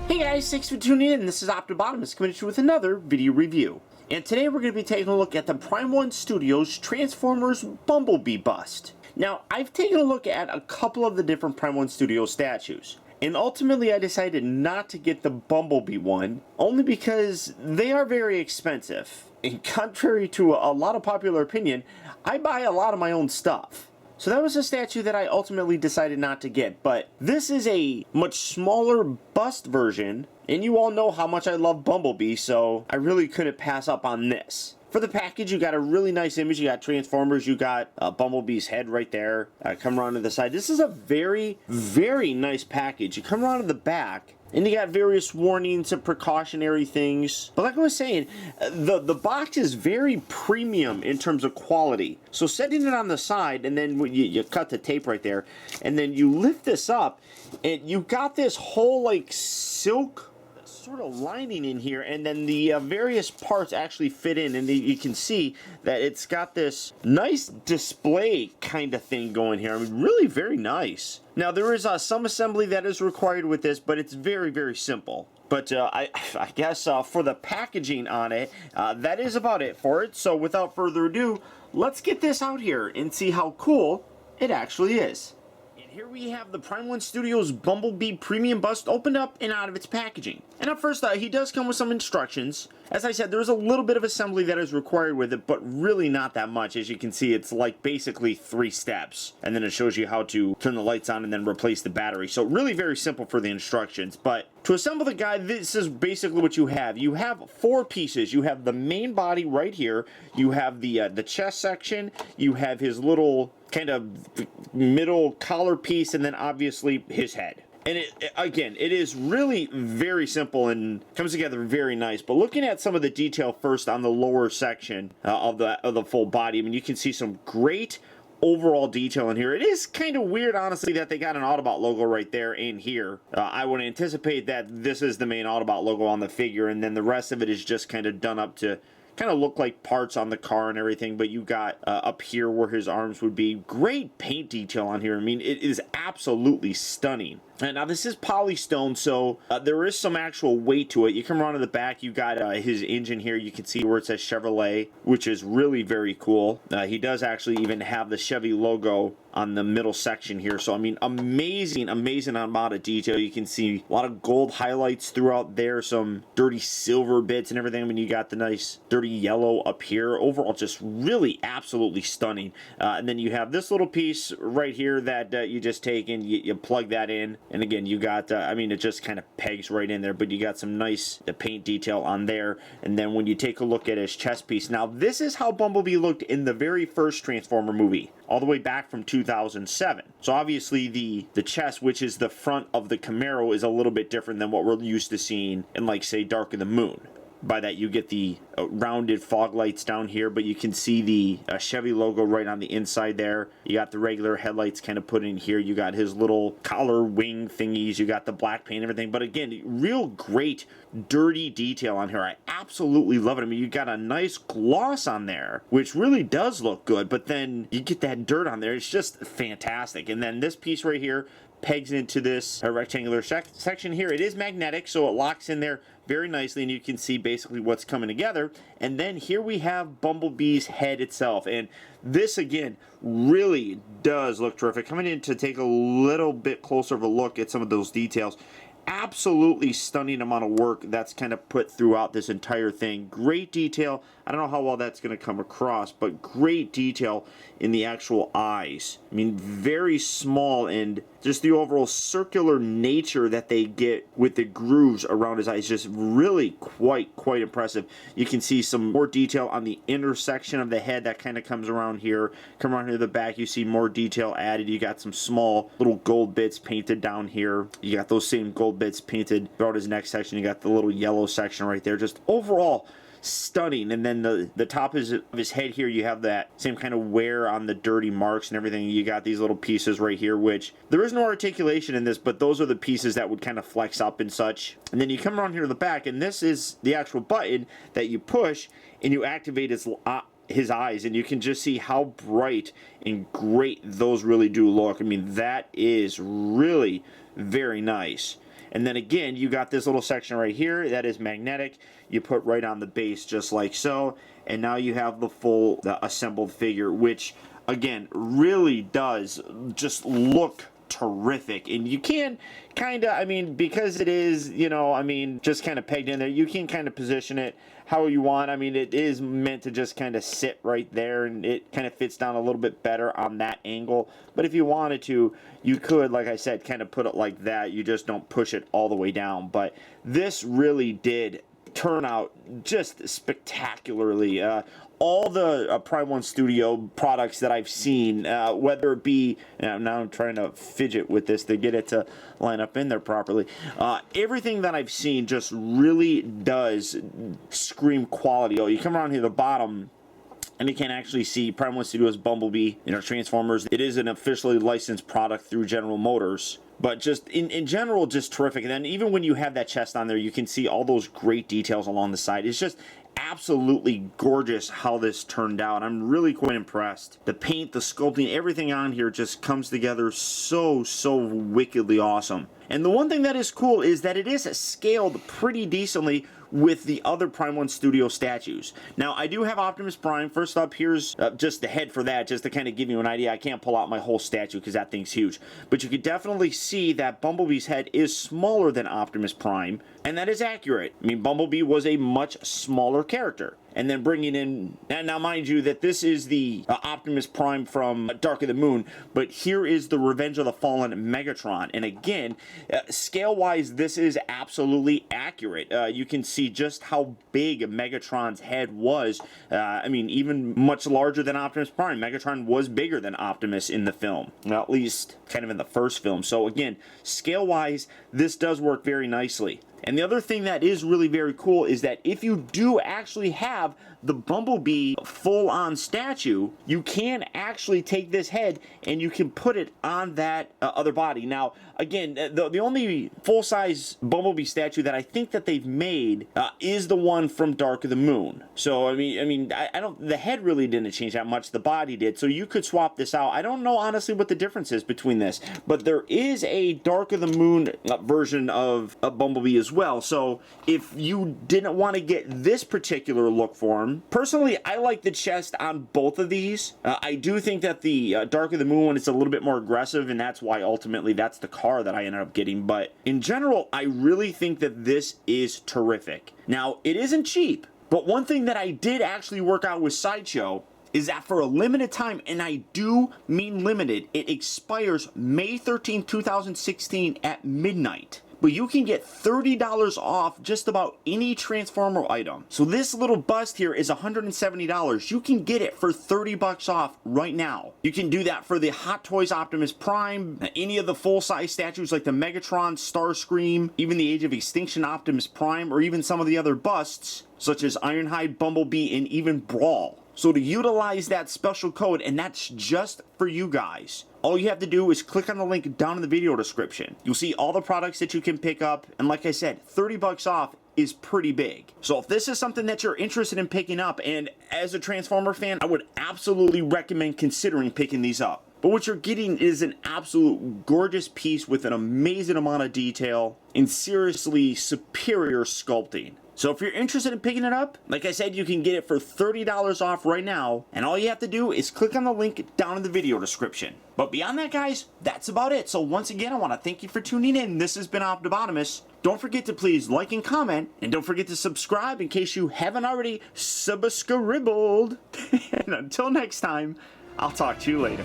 Hey guys, thanks for tuning in. This is Optibotimus coming at you with another video review. And today we're going to be taking a look at the Prime 1 Studios Transformers Bumblebee bust. Now, I've taken a look at a couple of the different Prime 1 Studios statues. And ultimately I decided not to get the Bumblebee one, only because they are very expensive. And contrary to a lot of popular opinion, I buy a lot of my own stuff. So that was a statue that I ultimately decided not to get, but this is a much smaller bust version, and you all know how much I love Bumblebee, so I really couldn't pass up on this. For the package, you got a really nice image. You got Transformers, you got Bumblebee's head right there. Come around to the side. This is a very, very nice package. You come around to the back, and you got various warnings and precautionary things. But like I was saying, the box is very premium in terms of quality. So setting it on the side, and then you cut the tape right there, and then you lift this up, and you got this whole like silk sort of lining in here, and then the various parts actually fit in, and you can see that it's got this nice display kind of thing going here. I mean, really very nice. Now, there is some assembly that is required with this, but it's very, very simple. But I guess for the packaging on it, that is about it for it. So without further ado, let's get this out here and see how cool it actually is. Here we have the Prime 1 Studios Bumblebee Premium Bust opened up and out of its packaging. And at first, he does come with some instructions. As I said, there's a little bit of assembly that is required with it, but really not that much. As you can see, it's like basically 3 steps. And then it shows you how to turn the lights on and then replace the battery. So really very simple for the instructions. But to assemble the guy, this is basically what you have. You have 4 pieces. You have the main body right here. You have the chest section. You have his little kind of middle collar piece, and then obviously his head. And again, it is really very simple and comes together very nice. But looking at some of the detail first on the lower section of the full body, I mean, you can see some great overall detail in here. It is kind of weird, honestly, that they got an Autobot logo right there and here. I would anticipate that this is the main Autobot logo on the figure, and then the rest of it is just kind of done up to kind of look like parts on the car and everything, but you got up here where his arms would be. Great paint detail on here. I mean, it is absolutely stunning. And now this is polystone, so there is some actual weight to it. You come around to the back, you got his engine here. You can see where it says Chevrolet, which is really very cool. He does actually even have the Chevy logo on the middle section here. So, I mean, amazing amount of detail. You can see a lot of gold highlights throughout there, some dirty silver bits and everything. I mean, you got the nice dirty yellow up here. Overall, just really absolutely stunning. And then you have this little piece right here that you just take and you plug that in. And again, you got, I mean, it just kind of pegs right in there, but you got some nice paint detail on there. And then when you take a look at his chest piece, now this is how Bumblebee looked in the very first Transformer movie, all the way back from 2007. So obviously the chest, which is the front of the Camaro, is a little bit different than what we're used to seeing in, like, say, Dark of the Moon. By that, you get the rounded fog lights down here, but you can see the Chevy logo right on the inside there. You got the regular headlights kind of put in here. You got his little collar wing thingies. You got the black paint and everything. But again, real great dirty detail on here. I absolutely love it. I mean, you got a nice gloss on there, which really does look good, but then you get that dirt on there. It's just fantastic. And then this piece right here pegs into this rectangular section here. It is magnetic, so it locks in there very nicely, and you can see basically what's coming together. And then here we have Bumblebee's head itself, and this again really does look terrific. Coming in to take a little bit closer of a look at some of those details. Absolutely stunning amount of work that's kind of put throughout this entire thing. Great detail. I don't know how well that's going to come across, but great detail in the actual eyes. I mean, very small, and just the overall circular nature that they get with the grooves around his eyes, just really quite impressive. You can see some more detail on the intersection of the head that kind of comes around here. Come around here to the back, you see more detail added. You got some small little gold bits painted down here. You got those same gold bits painted throughout his neck section. You got the little yellow section right there. Just overall stunning. And then the top of his head here, you have that same kind of wear on the dirty marks and everything. You got these little pieces right here, which there is no articulation in this, but those are the pieces that would kind of flex up and such. And then you come around here to the back, and this is the actual button that you push and you activate his eyes, and you can just see how bright and great those really do look. I mean, that is really very nice. And then again, you got this little section right here that is magnetic. You put right on the base just like so. And now you have the full assembled figure, which again really does just look terrific. And you can kind of, I mean, because it is, you know, I mean, just kind of pegged in there, you can kind of position it how you want. I mean, it is meant to just kind of sit right there, and it kind of fits down a little bit better on that angle. But if you wanted to, you could, like I said, kind of put it like that. You just don't push it all the way down. But this really did turn out just spectacularly. All the Prime 1 Studio products that I've seen, whether it be, now I'm trying to fidget with this to get it to line up in there properly. Everything that I've seen just really does scream quality. Oh, you come around here to the bottom, and you can actually see Prime 1 Studios Bumblebee, you know, Transformers. It is an officially licensed product through General Motors. But just in general, just terrific. And then even when you have that chest on there, you can see all those great details along the side. It's just absolutely gorgeous how this turned out. I'm really quite impressed. The paint, the sculpting, everything on here just comes together so wickedly awesome. And the one thing that is cool is that it is scaled pretty decently with the other Prime 1 Studio statues. Now, I do have Optimus Prime. First up, here's just the head for that, just to kind of give you an idea. I can't pull out my whole statue because that thing's huge. But you can definitely see that Bumblebee's head is smaller than Optimus Prime, and that is accurate. I mean, Bumblebee was a much smaller character. And then bringing in, and now mind you that this is the Optimus Prime from Dark of the Moon, but here is the Revenge of the Fallen Megatron. And again, scale-wise, this is absolutely accurate. You can see just how big Megatron's head was. I mean, even much larger than Optimus Prime. Megatron was bigger than Optimus in the film, well, at least kind of in the first film. So again, scale-wise, this does work very nicely. And the other thing that is really very cool is that if you do actually have the Bumblebee full-on statue, you can actually take this head and you can put it on that other body. Now, again, the only full-size Bumblebee statue that I think that they've made is the one from Dark of the Moon. So, I don't, the head really didn't change that much, the body did, so you could swap this out. I don't know, honestly, what the difference is between this, but there is a Dark of the Moon version of Bumblebee as well, so if you didn't want to get this particular look for him, personally, I like the chest on both of these. I do think that the Dark of the Moon one is a little bit more aggressive, and that's why ultimately that's the car that I ended up getting. But in general, I really think that this is terrific. Now, it isn't cheap, but one thing that I did actually work out with Sideshow is that for a limited time, and I do mean limited, it expires May 13, 2016 at midnight. But you can get $30 off just about any Transformer item. So this little bust here is $170. You can get it for $30 off right now. You can do that for the Hot Toys Optimus Prime, any of the full-size statues like the Megatron, Starscream, even the Age of Extinction Optimus Prime, or even some of the other busts, such as Ironhide, Bumblebee, and even Brawl. So to utilize that special code, and that's just for you guys, all you have to do is click on the link down in the video description. You'll see all the products that you can pick up, and like I said, $30 off is pretty big. So if this is something that you're interested in picking up, and as a Transformer fan, I would absolutely recommend considering picking these up. But what you're getting is an absolute gorgeous piece with an amazing amount of detail and seriously superior sculpting. So if you're interested in picking it up, like I said, you can get it for $30 off right now, and all you have to do is click on the link down in the video description. But beyond that, guys, that's about it. So once again, I want to thank you for tuning in. This has been Optibotimus. Don't forget to please like and comment, and don't forget to subscribe in case you haven't already subscribbled. And until next time, I'll talk to you later.